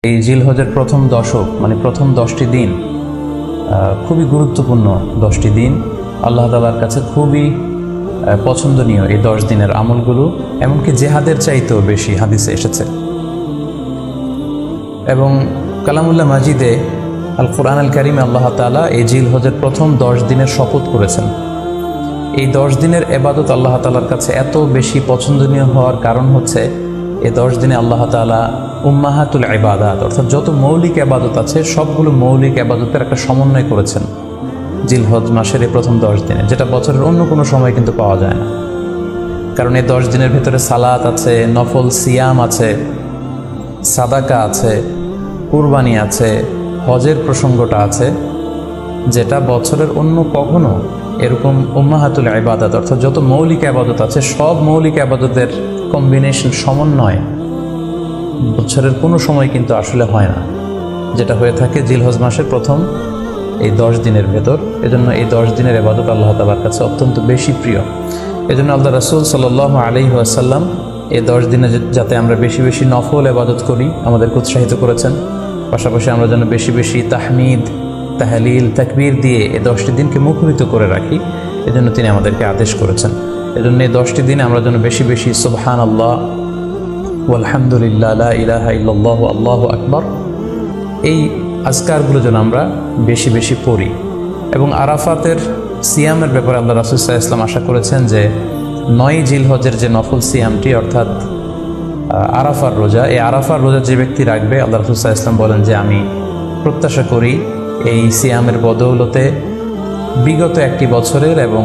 এই জিলহজের প্রথম দশক মানে প্রথম 10টি দিন খুবই গুরুত্বপূর্ণ 10টি দিন। আল্লাহ তাআলার কাছে খুবই পছন্দনীয় এই 10 দিনের আমলগুলো, এমনকি জেহাদের চাইতেও বেশি হাদিসে এসেছে। এবং কালামুল্লাহ মাজিদে আল কুরআন আল কারিমে আল্লাহ তাআলা এই জিলহজের প্রথম 10 দিনের শপথ করেছেন। এই 10 দিনের ইবাদত আল্লাহ তাআলার কাছে এত বেশি পছন্দনীয় হওয়ার কারণ হচ্ছে এই 10 দিনে আল্লাহ তাআলা উম্মাহাতুল ইবাদাত অর্থাৎ যত মৌলিক ইবাদত আছে সবগুলো মৌলিক ইবাদতের একটা সমন্বয় করেছেন জিলহজ মাসের এই প্রথম 10 দিনে, যেটা বছরের অন্য কোনো সময় কিন্তু পাওয়া যায় না। কারণ এই 10 দিনের ভেতরে সালাত আছে, নফল সিয়াম আছে, সাদাকা আছে, কুরবানি আছে, হজের প্রসঙ্গটা আছে, যেটা বছরের অন্য কখনো এরকম উম্মাহাতুল ইবাদাত অর্থাৎ যত মৌলিক ইবাদত আছে সব মৌলিক ইবাদতের কম্বিনেশন সমন্বয় বছরের কোনো সময় কিন্তু আসলে হয় না, যেটা হয়ে থাকে জিলহজ মাসের প্রথম এই 10 দিনের ভেতর। এজন্য এই 10 দিনের ইবাদত আল্লাহ তাআলার কাছে অত্যন্ত বেশি প্রিয়। এজন্য আল্লাহ রাসূল সাল্লাল্লাহু আলাইহি ওয়াসাল্লাম এই 10 দিনে যাতে আমরা বেশি বেশি নফল ইবাদত করি আমাদেরকে উৎসাহিত করেছেন। পাশাপাশি আমরা যেন বেশি বেশি তাহমিদ, তাহলিল, তাকবীর দিয়ে এই 10টি দিনকে মুখরিত করে রাখি, এজন্য তিনি আমাদেরকে আদেশ করেছেন। এজন্য এই 10টি দিনে আমরা যেন বেশি বেশি সুবহানাল্লাহ ওয়ালহামদুলিল্লাহ লা ইলাহা ইল্লাল্লাহ আল্লাহু আকবার এই আজকারগুলো যেন আমরা বেশি বেশি পড়ি। এবং আরাফাতের সিয়ামের ব্যাপারে আল্লাহ রাসূল সাল্লাল্লাহু আলাইহি ওয়াসাল্লাম আশা করেছেন যে 9 জিলহজের যে নফল সিয়ামটি অর্থাৎ আরাফার রোজা, এই আরাফার রোজা যে ব্যক্তি রাখবে আল্লাহ রাসূল সাল্লাল্লাহু আলাইহি ওয়াসাল্লাম বলেন যে আমি প্রত্যাশা করি এই সিয়ামের বদৌলতে বিগত একটি বছরের এবং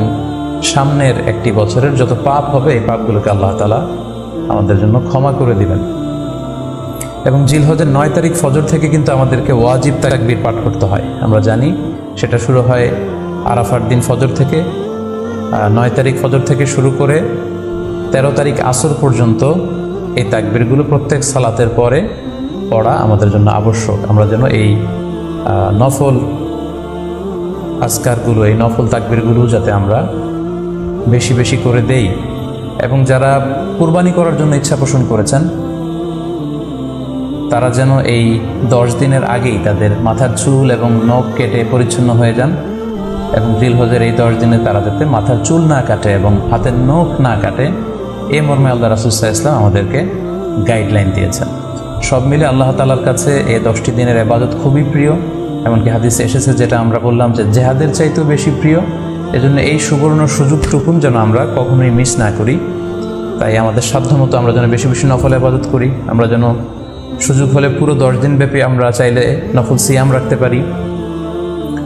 সামনের একটি বছরের যত পাপ হবে এই পাপগুলোকে আল্লাহ তাআলা আমাদের জন্য ক্ষমা করে দিবেন। এবং জিলহজের 9 তারিখ ফজর থেকে কিন্তু আমাদেরকে ওয়াজিব তাকবীর পাঠ করতে হয়, আমরা জানি সেটা শুরু হয় আরাফার দিন ফজর থেকে। 9 তারিখ ফজর থেকে শুরু করে 13 তারিখ আসর পর্যন্ত এই তাকবীরগুলো প্রত্যেক সালাতের পরে পড়া আমাদের জন্য আবশ্যক। আমরা যেন এই নফল আজকারগুলো, এই নফল তাকবীরগুলো যাতে আমরা বেশি বেশি করে দেই। এবং যারা কুরবানি করার জন্য ইচ্ছা পোষণ করেছেন তারা যেন এই 10 দিনের আগেই তাদের মাথার চুল এবং নখ কেটে পরিচ্ছন্ন হয়ে যান। এবং জিলহজের এই 10 দিনে তারা যাতে মাথার চুল না কাটে এবং হাতের নখ না কাটে, এই মর্মে আল্লাহ রাসূল সাল্লাল্লাহু আলাইহি ওয়াসাল্লাম আমাদেরকে গাইডলাইন দিয়েছেন। সব মিলে আল্লাহ তাআলার কাছে এই 10টি দিনের ইবাদত খুবই প্রিয়। এমনকি হাদিসে এসেছে, যেটা আমরা বললাম, যে জেহাদের চাইতেও বেশি প্রিয়। এজন্য এই সুবর্ণ সুযোগটুকুন যেন আমরা কখনোই মিস না করি। তাই আমাদের সাধ্যমতো আমরা যেন বেশি বেশি নফল ইবাদত করি। আমরা যেন সুযোগ হলে পুরো 10 দিন ব্যাপী আমরা চাইলে নফল সিয়াম রাখতে পারি,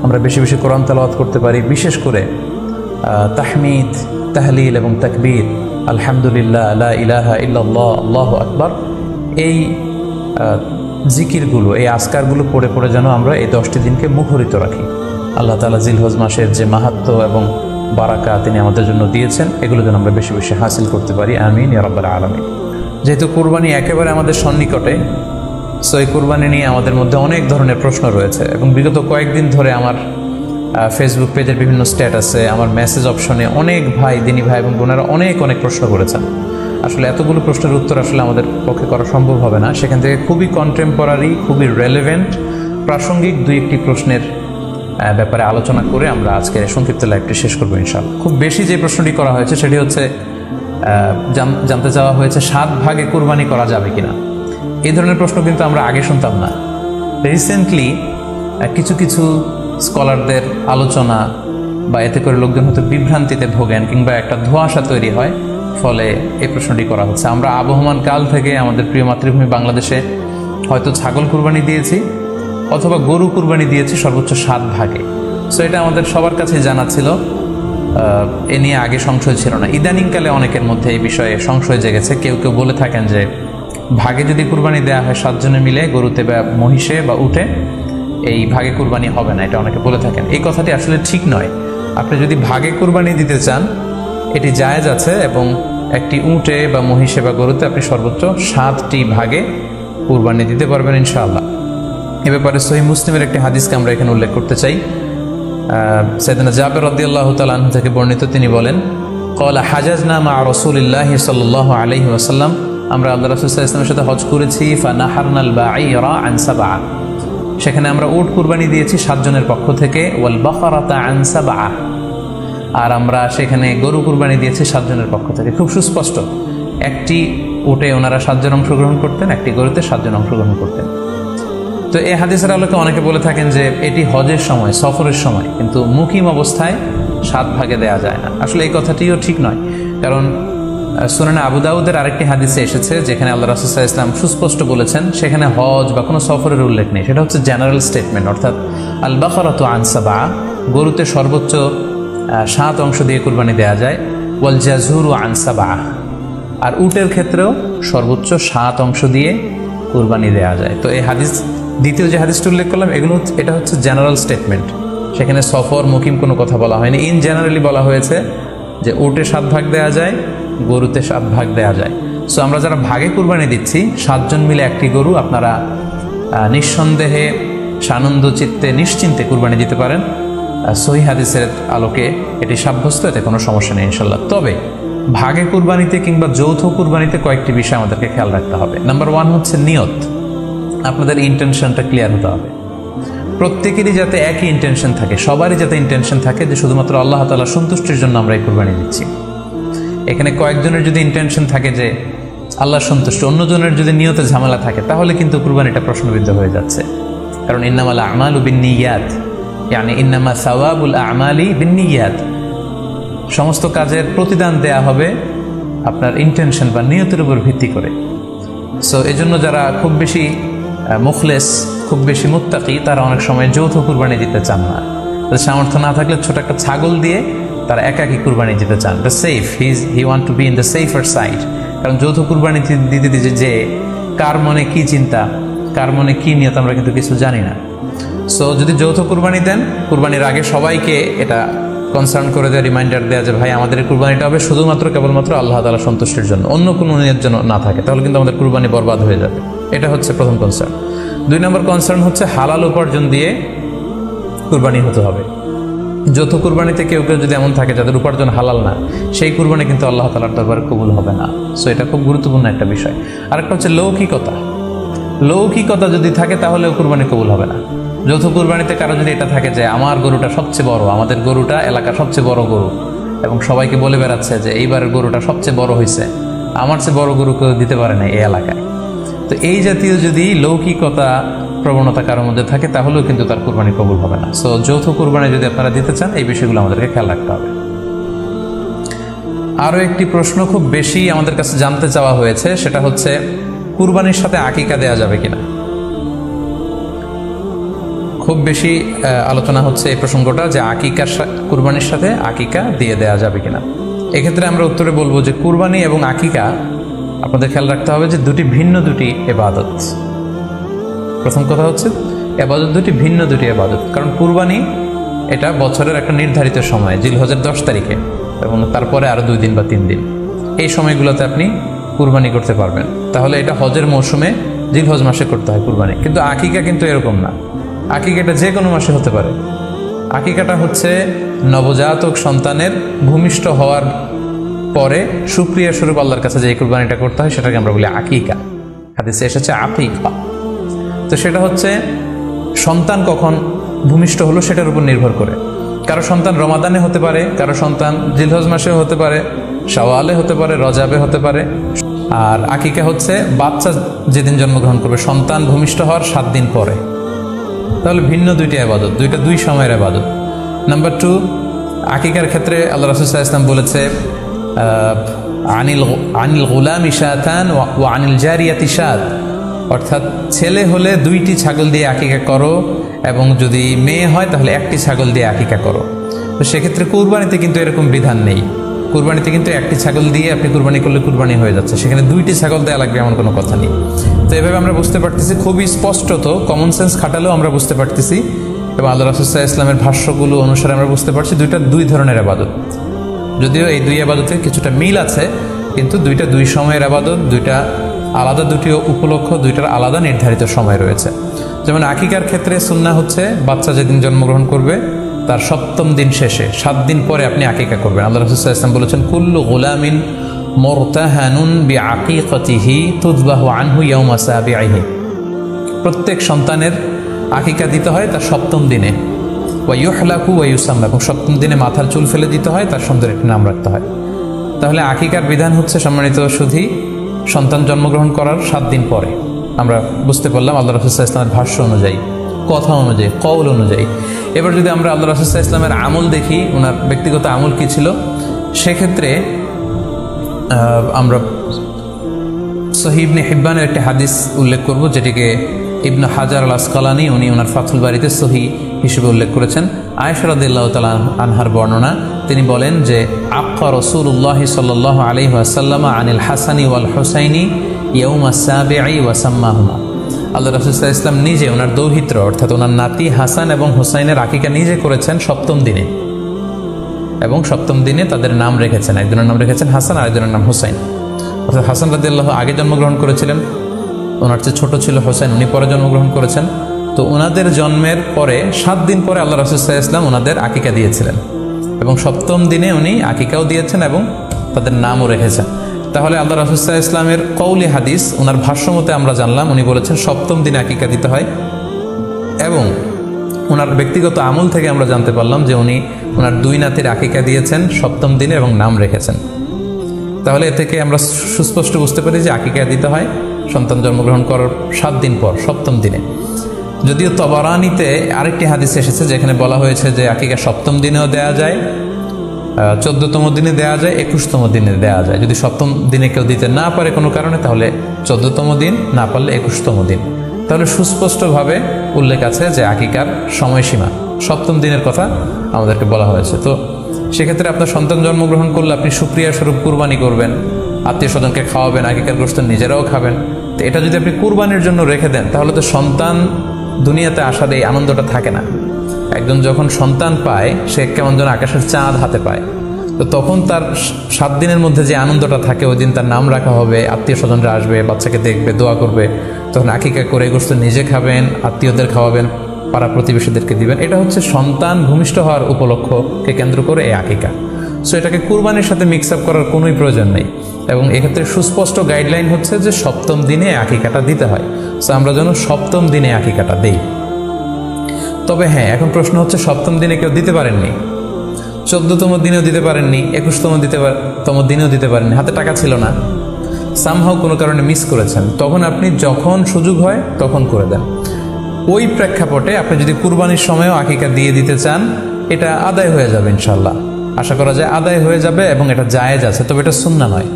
আমরা বেশি বেশি কোরআন তেলাওয়াত করতে পারি। বিশেষ করে তাহমিদ, তাহলিল এবং তাকবীর, আলহামদুলিল্লাহ লা ইলাহা ইল্লাল্লাহ আল্লাহু আকবার, এই জিকিরগুলো, এই আজকারগুলো পড়ে পড়ে যেন আমরা এই 10টি দিনকে মুখরিত রাখি। আল্লাহ তাআলা জিলহজ মাসের যে মাহাত্ম্য এবং বারাকা তিনি আমাদের জন্য দিয়েছেন, এগুলো যেন আমরা বেশি বেশি হাসিল করতে পারি। আমিন ইয়া রাব্বাল আলামিন। যেহেতু কুরবানি একেবারে আমাদের সন্নিকটে, সো এই কুরবানি নিয়ে আমাদের মধ্যে অনেক ধরনের প্রশ্ন রয়েছে। এবং বিগত কয়েকদিন ধরে আমার ফেসবুক পেজের বিভিন্ন স্ট্যাটাসে, আমার মেসেজ অপশনে অনেক ভাই, দিনী ভাই এবং বোনেরা অনেক প্রশ্ন করেছেন। আসলে এতগুলো প্রশ্নের উত্তর আসলে আমাদের পক্ষে করা সম্ভব হবে না। সেখান থেকে খুবই কন্টেম্পোরারি, খুবই রেলেভেন্ট, প্রাসঙ্গিক 2-1টি প্রশ্নের ব্যাপারে আলোচনা করে আমরা আজকের সংক্ষিপ্ত লাইভটি শেষ করবো ইনশাআল্লাহ। খুব বেশি যে প্রশ্নটি করা হয়েছে সেটি হচ্ছে জানতে চাওয়া হয়েছে 7 ভাগে কুরবানি করা যাবে কিনা। এই ধরনের প্রশ্ন কিন্তু আমরা আগে শুনতাম না। রিসেন্টলি কিছু কিছু স্কলারদের আলোচনা বা এতে করে লোকজন হয়তো বিভ্রান্তিতে ভোগেন কিংবা একটা ধোঁয়াশা তৈরি হয়, ফলে এই প্রশ্নটি করা হচ্ছে। আমরা আবহমান কাল থেকে আমাদের প্রিয় মাতৃভূমি বাংলাদেশে হয়তো ছাগল কুরবানি দিয়েছি অথবা গরু কুরবানি দিয়েছি সর্বোচ্চ 7 ভাগে। সো এটা আমাদের সবার কাছে জানা ছিল, এ নিয়ে আগে সংশয় ছিল না। ইদানিংকালে অনেকের মধ্যে এই বিষয়ে সংশয় জেগেছে। কেউ কেউ বলে থাকেন যে ভাগে যদি কুরবানি দেওয়া হয় 7 জনে মিলে, গরুতে বা মহিষে বা উটে, এই ভাগে কুরবানি হবে না, এটা অনেকে বলে থাকেন। এই কথাটি আসলে ঠিক নয়। আপনি যদি ভাগে কুরবানি দিতে চান এটি জায়েজ আছে, এবং একটি উটে বা মহিষে বা গরুতে আপনি সর্বোচ্চ 7টি ভাগে কুরবানি দিতে পারবেন ইনশাআল্লাহ। এ ব্যাপারে সহিহ মুসলিমের একটি হাদিসকে আমরা এখানে উল্লেখ করতে চাই। সাইয়েদনা জাবের রাদিয়াল্লাহু তাআলা আনহু থেকে বর্ণিত, তিনি বলেন, ক্বালা হাজাজনা মা রাসূলিল্লাহি সাল্লাল্লাহু আলাইহি ওয়াসাল্লাম আমরা আল্লাহ রাসূল সাল্লাল্লাহু আলাইহি ওয়াসাল্লামের সাথে হজ করেছি, ফানাহারনাল বাঈরা আন সাবআ, সেখানে আমরা উট কুরবানি দিয়েছি 7 জনের পক্ষ থেকে, ওয়াল বাকারাতা আন সাবআ, আর আমরা সেখানে গরু কুরবানি দিয়েছি 7 জনের পক্ষ থেকে। খুব সুস্পষ্ট, একটি উটে ওনারা 7 জন অংশগ্রহণ করতেন, একটি গরুতে 7 জন অংশগ্রহণ করতেন। তো এই হাদিসের আলোকে অনেকে বলে থাকেন যে এটি হজের সময়, সফরের সময়, কিন্তু মুকিম অবস্থায় 7 ভাগে দেয়া যায় না। আসলে এই কথাটিও ঠিক নয়, কারণ সুনানে আবু দাউদের আরেকটি হাদিসে এসেছে যেখানে আল্লাহ রাসূল সাল্লাল্লাহু আলাইহি ওয়াসাল্লাম সুস্পষ্ট বলেছেন, সেখানে হজ বা কোনো সফরের উল্লেখ নেই। সেটা হচ্ছে জেনারেল স্টেটমেন্ট, অর্থাৎ আল বাকারাতু আন সাবআ, গরুতে সর্বোচ্চ 7 অংশ দিয়ে কুরবানি দেওয়া যায়, ওয়াল জাজুরু আন সাবআ, আর উটের ক্ষেত্রেও সর্বোচ্চ 7 অংশ দিয়ে কুরবানি দেওয়া যায়। তো এই হাদিস, দ্বিতীয় যে হাদিসটি উল্লেখ করলাম, এটা হচ্ছে জেনারেল স্টেটমেন্ট, সেখানে সফর মুকিম কোনো কথা বলা হয়নি। ইন জেনারেলি বলা হয়েছে যে উটে 7 ভাগ দেওয়া যায়, গরুতে 7 ভাগ দেওয়া যায়। সো আমরা যারা ভাগে কুরবানি দিচ্ছি 7 জন মিলে একটি গরু, আপনারা নিঃসন্দেহে সানন্দ চিত্তে নিশ্চিন্তে কুরবানি দিতে পারেন। সহিহ হাদিসের আলোকে এটি সাব্যস্ত, এতে কোনো সমস্যা নেই ইনশাল্লাহ। তবে ভাগে কুরবানিতে কিংবা যৌথ কুরবানিতে কয়েকটি বিষয় আমাদেরকে খেয়াল রাখতে হবে। নাম্বার 1 হচ্ছে নিয়ত, আপনাদের ইন্টেনশনটা ক্লিয়ার হতে হবে। প্রত্যেকেরই যাতে একই ইন্টেনশন থাকে, সবারই যাতে ইন্টেনশন থাকে যে শুধুমাত্র আল্লাহ তাআলার সন্তুষ্টির জন্য আমরা এই কুরবানি দিচ্ছি। এখানে কয়েকজনের যদি ইন্টেনশন থাকে যে আল্লাহর সন্তুষ্টি, অন্যজনের যদি নিয়তে ঝামেলা থাকে, তাহলে কিন্তু কুরবানিটা প্রশ্নবিদ্ধ হয়ে যাচ্ছে। কারণ ইন্নামাল আমালু বিন্নিয়াত, ইয়ানি ইন্নামা সাওয়াবুল আমালি বিন্নিয়াত, সমস্ত কাজের প্রতিদান দেয়া হবে আপনার ইন্টেনশন বা নিয়তের উপর ভিত্তি করে। সো এই জন্য যারা খুব বেশি মুখলেস, খুব বেশি মুত্তাকি, তারা অনেক সময় যৌথ কুরবানি দিতে চান না। তাদের সামর্থ্য না থাকলে ছোট একটা ছাগল দিয়ে তারা একাকী কুরবানি দিতে চান। The safe, he want to be in the safer side. কারণ যৌথ কুরবানি দিতে দিতে যে কার মনে কি চিন্তা, কার মনে কি নিয়ত, আমরা কিন্তু কিছু জানি না। সো যদি যৌথ কুরবানি দেন, কুরবানির আগে সবাইকে এটা কনসার্ন করে দেওয়া, রিমাইন্ডার দেওয়া যে ভাই আমাদের কুরবানিটা হবে শুধুমাত্র কেবলমাত্র আল্লাহ তাআলার সন্তুষ্টির জন্য, অন্য কোনো নিয়ত যেন না থাকে, তাহলে কিন্তু আমাদের কুরবানি বরবাদ হয়ে যাবে। এটা হচ্ছে প্রথম কনসার্ন। 2 নম্বর কনসার্ন হচ্ছে হালাল উপার্জন দিয়ে কুরবানি হতে হবে। যৌথ কুরবানিতে কেউ কেউ যদি এমন থাকে যাদের উপার্জন হালাল না, সেই কুরবানি কিন্তু আল্লাহ তাআলার দরবারে কবুল হবে না। সো এটা খুব গুরুত্বপূর্ণ একটা বিষয়। আরেকটা হচ্ছে লৌকিকতা। লৌকিকতা যদি থাকে তাহলেও কুরবানি কবুল হবে না। যৌথ কুরবানিতে কারো যদি এটা থাকে যে আমার গরুটা সবচেয়ে বড়, আমাদের গরুটা এলাকার সবচেয়ে বড় গরু, এবং সবাইকে বলে বেড়াচ্ছে যে এইবারের গরুটা সবচেয়ে বড় হয়েছে, আমার চেয়ে বড় গরু কেউ দিতে পারে না এই এলাকায়, তো এই জাতীয় যদি লৌকিকতা প্রবণতা কারোর মধ্যে থাকে তাহলেও কিন্তু তার কুরবানি কবুল হবে না। সো যৌথ কুরবানি যদি আপনারা দিতে চান, এই বিষয়গুলো আমাদেরকে খেয়াল রাখতে হবে। আরও একটি প্রশ্ন খুব বেশি আমাদের কাছে জানতে চাওয়া হয়েছে, সেটা হচ্ছে কুরবানির সাথে আকিকা দেওয়া যাবে কিনা। খুব বেশি আলোচনা হচ্ছে এই প্রসঙ্গটা যে আকিকার কুরবানির সাথে আকিকা দিয়ে দেওয়া যাবে কিনা। এক্ষেত্রে আমরা উত্তরে বলবো যে কুরবানি এবং আকিকা আপনাদের খেয়াল রাখতে হবে যে দুটি ভিন্ন দুটি ইবাদত। প্রথম কথা হচ্ছে ইবাদত ভিন্ন দুটি ইবাদত। কারণ কুরবানি এটা বছরের একটা নির্ধারিত সময়, জিলহজের 10 তারিখে, এবং তারপরে আরও 2 দিন বা 3 দিন, এই সময়গুলোতে আপনি কুরবানি করতে পারবেন। তাহলে এটা হজের মৌসুমে জিলহজ মাসে করতে হয় কুরবানি। কিন্তু আকিকা কিন্তু এরকম না, আকিকাটা যে কোনো মাসে হতে পারে। আকিকাটা হচ্ছে নবজাতক সন্তানের ভূমিষ্ঠ হওয়ার পরে শুকরিয়া স্বরূপ আল্লাহর কাছে যে কুরবানিটা করতে হয় সেটাকে আমরা বলি আকিকা। হাদিসে এসেছে আকিকা। তো সেটা হচ্ছে সন্তান কখন ভূমিষ্ঠ হলো সেটার উপর নির্ভর করে। কারো সন্তান রমাদানে হতে পারে, কারো সন্তান জিলহজ মাসেও হতে পারে, শাওয়ালে হতে পারে, রজাবে হতে পারে। আর আকিকা হচ্ছে বাচ্চা যেদিন জন্মগ্রহণ করবে, সন্তান ভূমিষ্ঠ হওয়ার 7 দিন পরে। তাহলে ভিন্ন দুইটি ইবাদত, দুই সময়ের ইবাদত। নাম্বার 2, আকিকার ক্ষেত্রে আল্লাহ রাসূল সাল্লাল্লাহু আলাইহি ওয়াসাল্লাম বলেছে আনিল গুলামি শাতান ওয়া আনিল জারিয়াতি শাত, অর্থাৎ ছেলে হলে 2টি ছাগল দিয়ে আকিকা করো, এবং যদি মেয়ে হয় তাহলে 1টি ছাগল দিয়ে আকিকা করো। তো সেক্ষেত্রে কুরবানিতে কিন্তু এরকম বিধান নেই। কুরবানিতে কিন্তু 1টি ছাগল দিয়ে আপনি কুরবানি করলে কুরবানি হয়ে যাচ্ছে, সেখানে 2টি ছাগল দেওয়া লাগবে এমন কোনো কথা নেই। তো এভাবে আমরা বুঝতে পারতেছি, খুবই স্পষ্টত কমন সেন্স খাটালেও আমরা বুঝতে পারতেছি, এবং আল্লাহ রাসূল সাল্লাল্লাহু আলাইহি ওয়াসাল্লামের ভাষ্যগুলো অনুসারে আমরা বুঝতে পারছি দুইটা 2 ধরনের ইবাদত। যদিও এই 2 ইবাদতে কিছুটা মিল আছে, কিন্তু দুইটা 2 সময়ের ইবাদত, দুইটা আলাদা, 2টি উপলক্ষ, 2টার আলাদা নির্ধারিত সময় রয়েছে। যেমন আকিকার ক্ষেত্রে সুন্নাহ হচ্ছে বাচ্চা যেদিন জন্মগ্রহণ করবে তার 7ম দিন শেষে 7 দিন পরে আপনি আকিকা করবেন। আল্লাহ রাসূল সাল্লাল্লাহু আলাইহি ওয়াসাল্লাম বলেছেন কুল্লু গুলামিন মুরতাহানুন বিআকিকাতিহি তুযবাহু আনহু ইয়াওমা সাবিহি। প্রত্যেক সন্তানের আকিকা দিতে হয় তার সপ্তম দিনে। ওয়া ইউহলাকু ওয়া ইউসাম্মা, এবং সপ্তম দিনে মাথার চুল ফেলে দিতে হয়, তার সুন্দর একটি নাম রাখতে হয়। তাহলে আকিকার বিধান হচ্ছে সম্মানিত সুধী সন্তান জন্মগ্রহণ করার 7 দিন পরে। আমরা বুঝতে পারলাম আল্লাহ রাসূল সাল্লাল্লাহু আলাইহি ওয়াসাল্লামের ভাষ্য অনুযায়ী, কথা অনুযায়ী, কওল অনুযায়ী। এবার যদি আমরা আল্লাহ রাসূল সাল্লাল্লাহু আলাইহি ওয়াসাল্লামের আমল দেখি, ওনার ব্যক্তিগত আমল কী ছিল, সেক্ষেত্রে আমরা সহিহ ইবনে হিব্বানের একটি হাদিস উল্লেখ করব, যেটিকে ইবনে হাজার আল আসকালানি উনি ওনার ফাথুল বারিতে সহিহ হিসেবে উল্লেখ করেছেন। আয়েশা রাদিয়াল্লাহু তাআলা আনহার বর্ণনা, তিনি বলেন যে আক্কা রাসূলুল্লাহ সাল্লাল্লাহু আলাইহি ওয়াসাল্লাম আনিল হাসানি ওয়াল হুসাইনি ইয়াউমা সাবিঈ ওয়া সাম্মাহুমা। আল্লাহ রাসূল সাল্লাল্লাহু আলাইহি ওয়াসাল্লাম নিজে ওনার দৌহিত্র অর্থাৎ ওনার নাতি হাসান এবং হুসাইনের আকিকা নিজে করেছেন সপ্তম দিনে, এবং সপ্তম দিনে তাদের নাম রেখেছেন। একজনের নাম রেখেছেন হাসান, আরেকজনের নাম হুসাইন। অর্থাৎ হাসান রাদিয়াল্লাহু আগে জন্মগ্রহণ করেছিলেন, ওনার চেয়ে ছোট ছিল হুসাইন, উনি পরে জন্মগ্রহণ করেছেন। তো ওনাদের জন্মের পরে 7 দিন পরে আল্লাহ রাসূল সাল্লাল্লাহু আলাইহি ওয়াসাল্লাম ওনাদের আকিকা দিয়েছিলেন, এবং সপ্তম দিনে উনি আকিকাও দিয়েছেন এবং তাদের নামও রেখেছেন। তাহলে আল্লাহ রাসূল সাল্লাল্লাহু আলাইহি ওয়াসাল্লামের কওলি হাদিস, ওনার ভাষ্য মতে আমরা জানলাম উনি বলেছেন সপ্তম দিনে আকিকা দিতে হয়, এবং ওনার ব্যক্তিগত আমল থেকে আমরা জানতে পারলাম যে উনি ওনার 2 নাতির আকিকা দিয়েছেন সপ্তম দিনে এবং নাম রেখেছেন। তাহলে এ থেকে আমরা সুস্পষ্ট বুঝতে পারি যে আকিকা দিতে হয় সন্তান জন্মগ্রহণ করার 7 দিন পর, সপ্তম দিনে। যদিও তবারানিতে আরেকটি হাদিস এসেছে যেখানে বলা হয়েছে যে আকিকা সপ্তম দিনেও দেয়া যায়, 14তম দিনে দেয়া যায়, 21তম দিনে দেয়া যায়। যদি সপ্তম দিনে কেউ দিতে না পারে কোনো কারণে, তাহলে 14তম দিন, না পারলে 21তম দিন। তাহলে সুস্পষ্টভাবে উল্লেখ আছে যে আকিকার সময়সীমা সপ্তম দিনের কথা আমাদেরকে বলা হয়েছে। তো সেক্ষেত্রে আপনার সন্তান জন্মগ্রহণ করলে আপনি শুকরিয়া স্বরূপ কুরবানি করবেন, আত্মীয় স্বজনকে খাওয়াবেন, আকিকার গোশত নিজেরাও খাবেন। তো এটা যদি আপনি কুরবানির জন্য রেখে দেন, তাহলে তো সন্তান দুনিয়াতে আসার এই আনন্দটা থাকে না। একজন যখন সন্তান পায়, সে কেমন যেন আকাশের চাঁদ হাতে পায়। তো তখন তার 7 দিনের মধ্যে যে আনন্দটা থাকে, ওই দিন তার নাম রাখা হবে, আত্মীয় স্বজনরা আসবে, বাচ্চাকে দেখবে, দোয়া করবে, তখন আকিকা করে গোশত নিজে খাবেন, আত্মীয়দের খাওয়াবেন, পাড়া প্রতিবেশীদেরকে দিবেন। এটা হচ্ছে সন্তান ভূমিষ্ঠ হওয়ার উপলক্ষকে কেন্দ্র করে এই আকিকা। সো এটাকে কুরবানির সাথে মিক্স আপ করার কোনোই প্রয়োজন নেই, এবং এক্ষেত্রে সুস্পষ্ট গাইডলাইন হচ্ছে যে সপ্তম দিনে আকিকাটা দিতে হয়। সো আমরা যেন সপ্তম দিনে আকিকাটা দেই। তবে হ্যাঁ, এখন প্রশ্ন হচ্ছে সপ্তম দিনে কেউ দিতে পারেননি, 14তম দিনেও দিতে পারেননি, 21তম দিনেও দিতে পারেননি, হাতে টাকা ছিল না, সামহাও কোনো কারণে মিস করেছেন, তখন আপনি যখন সুযোগ হয় তখন করে দেন। ওই প্রেক্ষাপটে আপনি যদি কুরবানির সময়ও আকিকা দিয়ে দিতে চান, এটা আদায় হয়ে যাবে ইনশাল্লাহ। আশা করা যায় আদায় হয়ে যাবে, এবং এটা জায়েজ আছে। তবে এটা সুন্নাহ নয়।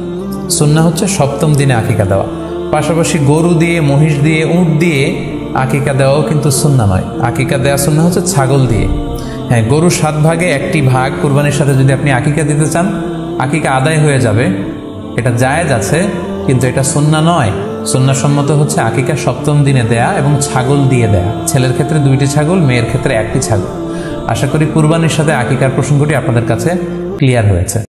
সুন্নাহ হচ্ছে সপ্তম দিনে আকিকা দেওয়া। পাশাপাশি গরু দিয়ে, মহিষ দিয়ে, উট দিয়ে আকিকা দেওয়াও কিন্তু সুন্নাহ নয়। আকিকা দেওয়া সুন্নাহ হচ্ছে ছাগল দিয়ে। হ্যাঁ, গরু 7 ভাগে 1টি ভাগ কুরবানির সাথে যদি আপনি আকিকা দিতে চান, আকিকা আদায় হয়ে যাবে, এটা জায়েজ আছে, কিন্তু এটা সুন্নাহ নয়। সুন্নাহসম্মত হচ্ছে আকিকা সপ্তম দিনে দেয়া এবং ছাগল দিয়ে দেয়া। ছেলের ক্ষেত্রে 2টি ছাগল, মেয়ের ক্ষেত্রে 1টি ছাগল। আশা করি কুরবানির সাথে আকিকার প্রসঙ্গটি আপনাদের কাছে ক্লিয়ার হয়েছে।